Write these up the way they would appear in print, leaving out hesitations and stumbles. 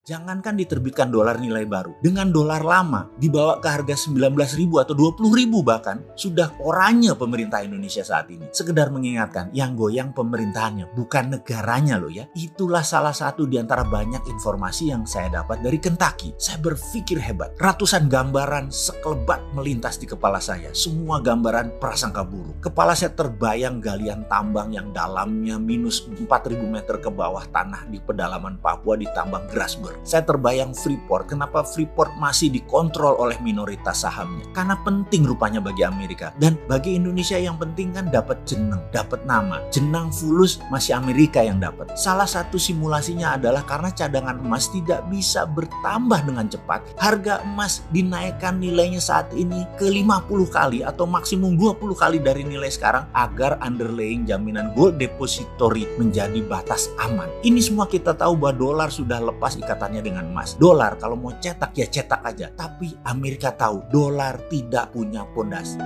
Jangankan diterbitkan dolar nilai baru, dengan dolar lama dibawa ke harga 19.000 atau 20.000 bahkan, sudah oranye pemerintah Indonesia saat ini. Sekedar mengingatkan, yang goyang pemerintahannya, bukan negaranya loh ya. Itulah salah satu di antara banyak informasi yang saya dapat dari Kentucky. Saya berpikir hebat. Ratusan gambaran sekelebat melintas di kepala saya. Semua gambaran prasangka buruk. Kepala saya terbayang galian tambang yang dalamnya minus 4.000 meter ke bawah tanah di pedalaman Papua di tambang Grasberg. Saya terbayang Freeport. Kenapa Freeport masih dikontrol oleh minoritas sahamnya? Karena penting rupanya bagi Amerika. Dan bagi Indonesia yang penting kan dapat jeneng, dapat nama. Jenang fulus masih Amerika yang dapat. Salah satu simulasinya adalah karena cadangan emas tidak bisa bertambah dengan cepat. Harga emas dinaikkan nilainya saat ini ke 50 kali atau maksimum 20 kali dari nilai sekarang agar underlying jaminan gold depository menjadi batas aman. Ini semua kita tahu bahwa dolar sudah lepas ikatan dengan emas. Dolar kalau mau cetak ya cetak aja. Tapi Amerika tahu dolar tidak punya pondasi.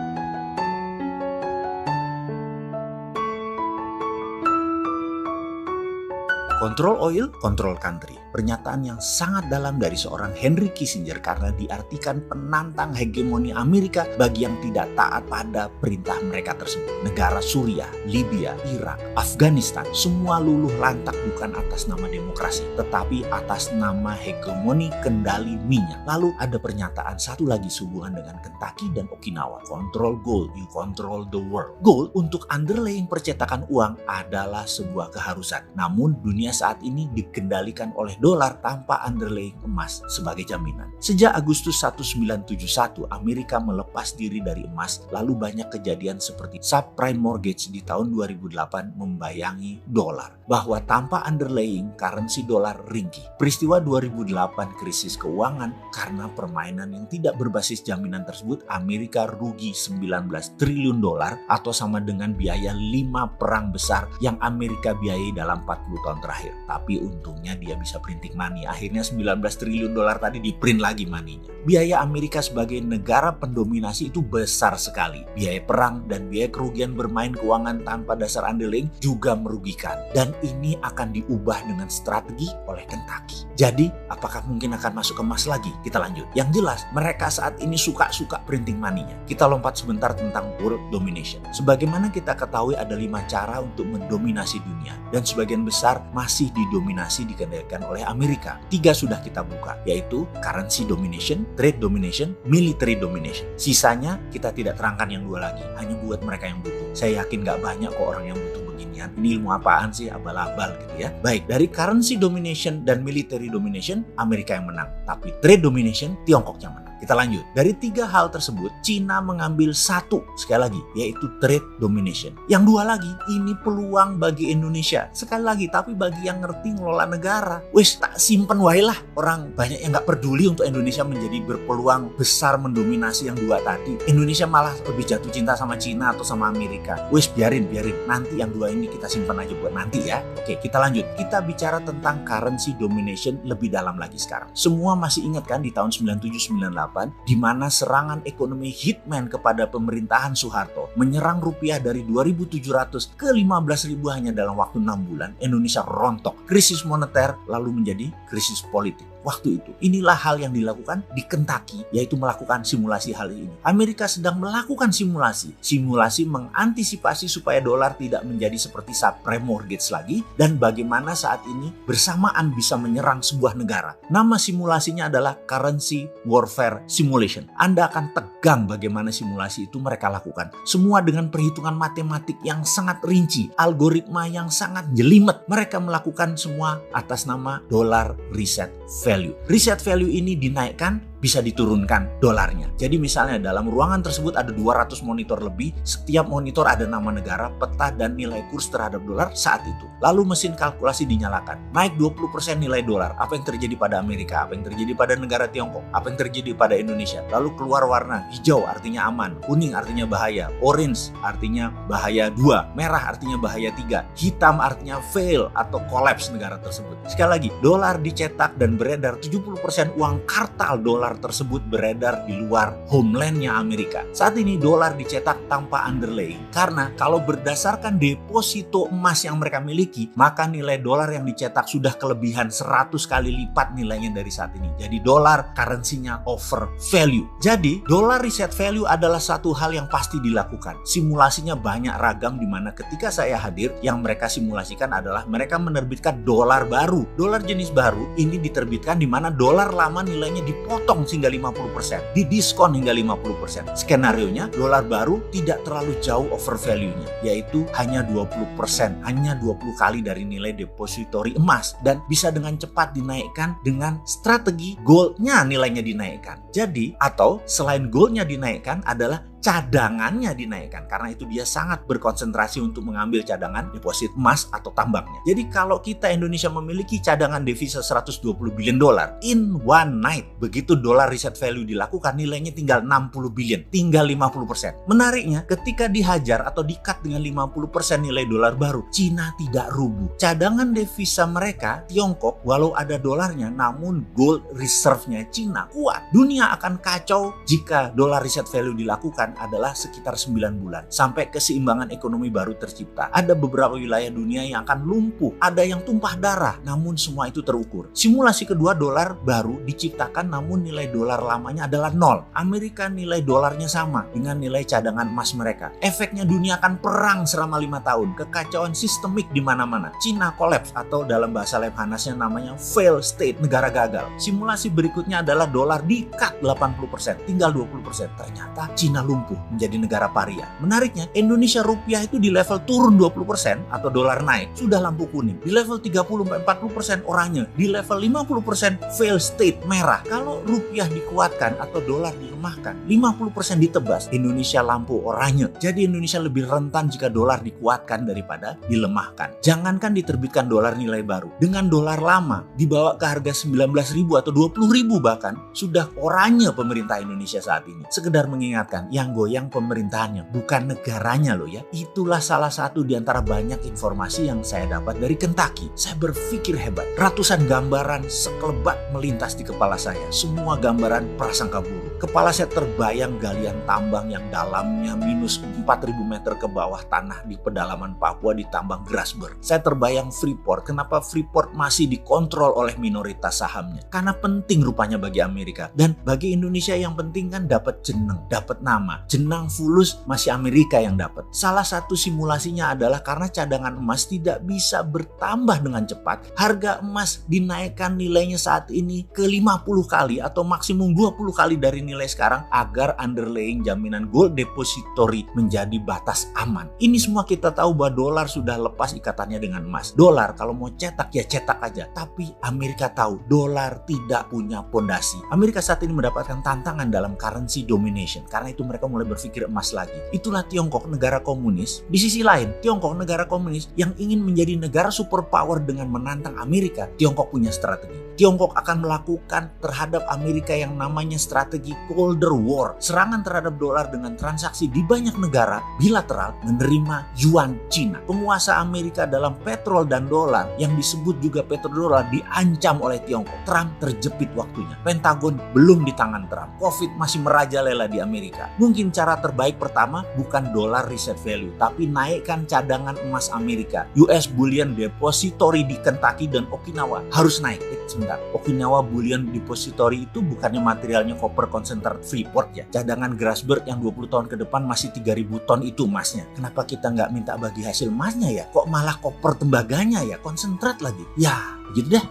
Control oil, control country. Pernyataan yang sangat dalam dari seorang Henry Kissinger karena diartikan penantang hegemoni Amerika bagi yang tidak taat pada perintah mereka tersebut. Negara Suriah, Libya, Irak, Afghanistan, semua luluh lantak bukan atas nama demokrasi, tetapi atas nama hegemoni kendali minyak. Lalu ada pernyataan satu lagi sehubungan dengan Kentucky dan Okinawa. Control gold, you control the world. Gold untuk underlying percetakan uang adalah sebuah keharusan. Namun dunia saat ini dikendalikan oleh dolar tanpa underlying emas sebagai jaminan. Sejak Agustus 1971, Amerika melepas diri dari emas, lalu banyak kejadian seperti subprime mortgage di tahun 2008 membayangi dolar. Bahwa tanpa underlying currency dolar ringkih. Peristiwa 2008 krisis keuangan karena permainan yang tidak berbasis jaminan tersebut, Amerika rugi 19 triliun dolar atau sama dengan biaya 5 perang besar yang Amerika biayai dalam 40 tahun terakhir. Tapi untungnya dia bisa printing money. Akhirnya 19 triliun dolar tadi di print lagi money-nya. Biaya Amerika sebagai negara pendominasi itu besar sekali. Biaya perang dan biaya kerugian bermain keuangan tanpa dasar underlying juga merugikan. Dan ini akan diubah dengan strategi oleh Kentucky. Jadi apakah mungkin akan masuk ke emas lagi? Kita lanjut. Yang jelas mereka saat ini suka-suka printing money-nya. Kita lompat sebentar tentang world domination. Sebagaimana kita ketahui ada 5 cara untuk mendominasi dunia. Dan sebagian besar masih didominasi dikendalikan oleh Amerika. 3 sudah kita buka, yaitu currency domination, trade domination, military domination. Sisanya kita tidak terangkan yang 2 lagi, hanya buat mereka yang butuh. Saya yakin gak banyak kok orang yang butuh beginian. Ini ilmu apaan sih, abal-abal gitu ya. Baik, dari currency domination dan military domination, Amerika yang menang. Tapi trade domination, Tiongkok yang menang. Kita lanjut. Dari 3 hal tersebut, Cina mengambil 1, sekali lagi, yaitu trade domination. Yang 2 lagi, ini peluang bagi Indonesia. Sekali lagi, tapi bagi yang ngerti ngelola negara. Wes, tak simpen wae lah. Orang banyak yang gak peduli untuk Indonesia menjadi berpeluang besar mendominasi yang 2 tadi. Indonesia malah lebih jatuh cinta sama Cina atau sama Amerika. Wes, biarin. Nanti yang 2 ini kita simpan aja buat nanti ya. Oke, kita lanjut. Kita bicara tentang currency domination lebih dalam lagi sekarang. Semua masih ingat kan di tahun 97-98 di mana serangan ekonomi hitman kepada pemerintahan Soeharto menyerang rupiah dari 2.700 ke 15.000 hanya dalam waktu 6 bulan. Indonesia rontok. Krisis moneter lalu menjadi krisis politik. Waktu itu, inilah hal yang dilakukan di Kentucky, yaitu melakukan simulasi hal ini. Amerika sedang melakukan simulasi mengantisipasi supaya dolar tidak menjadi seperti subprime mortgage lagi, dan bagaimana saat ini bersamaan bisa menyerang sebuah negara. Nama simulasinya adalah currency warfare simulation. Anda akan tegang bagaimana simulasi itu mereka lakukan. Semua dengan perhitungan matematik yang sangat rinci, algoritma yang sangat jelimet. Mereka melakukan semua atas nama dollar reset value. Reset value ini dinaikkan, bisa diturunkan dolarnya. Jadi misalnya dalam ruangan tersebut ada 200 monitor lebih, setiap monitor ada nama negara, peta, dan nilai kurs terhadap dolar saat itu. Lalu mesin kalkulasi dinyalakan. Naik 20% nilai dolar. Apa yang terjadi pada Amerika? Apa yang terjadi pada negara Tiongkok? Apa yang terjadi pada Indonesia? Lalu keluar warna hijau artinya aman, kuning artinya bahaya, orange artinya bahaya 2, merah artinya bahaya 3, hitam artinya fail atau collapse negara tersebut. Sekali lagi, dolar dicetak dan beredar 70% uang kartal dolar dolar tersebut beredar di luar homelandnya Amerika. Saat ini dolar dicetak tanpa underlaying, karena kalau berdasarkan deposito emas yang mereka miliki, maka nilai dolar yang dicetak sudah kelebihan 100 kali lipat nilainya dari saat ini. Jadi dolar currency-nya over value. Jadi dollar reset value adalah satu hal yang pasti dilakukan. Simulasinya banyak ragam, di mana ketika saya hadir, yang mereka simulasikan adalah mereka menerbitkan dolar baru. Dolar jenis baru ini diterbitkan di mana dolar lama nilainya dipotong hingga 50%, didiskon hingga 50%. Skenarionya dolar baru tidak terlalu jauh over value-nya, yaitu hanya 20%, hanya 20 kali dari nilai depository emas, dan bisa dengan cepat dinaikkan dengan strategi goldnya nilainya dinaikkan. Jadi, atau selain goldnya dinaikkan adalah cadangannya dinaikkan, karena itu dia sangat berkonsentrasi untuk mengambil cadangan deposit emas atau tambangnya. Jadi kalau kita Indonesia memiliki cadangan devisa 120 billion dolar in one night, begitu dolar reset value dilakukan, nilainya tinggal 60 billion, tinggal 50%. Menariknya, ketika dihajar atau di-cut dengan 50% nilai dolar baru, Cina tidak rubuh. Cadangan devisa mereka, Tiongkok, walau ada dolarnya, namun gold reserve-nya Cina kuat. Dunia akan kacau jika dolar reset value dilakukan adalah sekitar 9 bulan sampai keseimbangan ekonomi baru tercipta. Ada beberapa wilayah dunia yang akan lumpuh, ada yang tumpah darah, namun semua itu terukur. Simulasi kedua, dolar baru diciptakan namun nilai dolar lamanya adalah nol. Amerika nilai dolarnya sama dengan nilai cadangan emas mereka. Efeknya dunia akan perang selama 5 tahun, kekacauan sistemik di mana-mana. Cina collapse, atau dalam bahasa Lemhanasnya namanya fail state, negara gagal. Simulasi berikutnya adalah dolar di-cut 80%, tinggal 20%. Ternyata Cina lumpuh menjadi negara paria. Menariknya, Indonesia rupiah itu di level turun 20% atau dolar naik, sudah lampu kuning. Di level 30-40% oranye, di level 50% fail state, merah. Kalau rupiah dikuatkan atau dolar dilemahkan, 50% ditebas, Indonesia lampu oranye. Jadi Indonesia lebih rentan jika dolar dikuatkan daripada dilemahkan. Jangankan diterbitkan dolar nilai baru, dengan dolar lama dibawa ke harga 19.000 atau 20.000 bahkan, sudah oranye pemerintah Indonesia saat ini. Sekedar mengingatkan, yang goyang pemerintahannya, bukan negaranya loh ya. Itulah salah satu di antara banyak informasi yang saya dapat dari Kentucky. Saya berpikir hebat. Ratusan gambaran sekelebat melintas di kepala saya. Semua gambaran prasangka buruk. Kepala saya terbayang galian tambang yang dalamnya minus 4.000 meter ke bawah tanah di pedalaman Papua di tambang Grasberg. Saya terbayang Freeport. Kenapa Freeport masih dikontrol oleh minoritas sahamnya? Karena penting rupanya bagi Amerika. Dan bagi Indonesia yang penting kan dapat jeneng, dapat nama. Jenang fulus masih Amerika yang dapat. Salah satu simulasinya adalah karena cadangan emas tidak bisa bertambah dengan cepat, harga emas dinaikkan nilainya saat ini ke 50 kali atau maksimum 20 kali dari nilai sekarang agar underlying jaminan gold depository menjadi batas aman. Ini semua kita tahu bahwa dolar sudah lepas ikatannya dengan emas. Dolar kalau mau cetak ya cetak aja. Tapi Amerika tahu dolar tidak punya pondasi. Amerika saat ini mendapatkan tantangan dalam currency domination. Karena itu mereka mulai berpikir emas lagi. Itulah Tiongkok, negara komunis. Di sisi lain, Tiongkok, negara komunis yang ingin menjadi negara superpower dengan menantang Amerika. Tiongkok punya strategi. Tiongkok akan melakukan terhadap Amerika yang namanya strategi Colder War. Serangan terhadap dolar dengan transaksi di banyak negara bilateral menerima yuan Cina. Penguasa Amerika dalam petrol dan dolar yang disebut juga petrodolar diancam oleh Tiongkok. Trump terjepit waktunya. Pentagon belum di tangan Trump. Covid masih merajalela di Amerika. Mungkin cara terbaik pertama bukan dolar reset value, tapi naikkan cadangan emas Amerika. US Bullion Depository di Kentucky dan Okinawa harus naik. Sebentar, Okinawa Bullion Depository itu bukannya materialnya copper concentrate Freeport ya? Cadangan Grasberg yang 20 tahun ke depan masih 3.000 ton itu emasnya. Kenapa kita nggak minta bagi hasil emasnya ya? Kok malah koper tembaganya ya? Konsentrat lagi. Ya, gitu deh.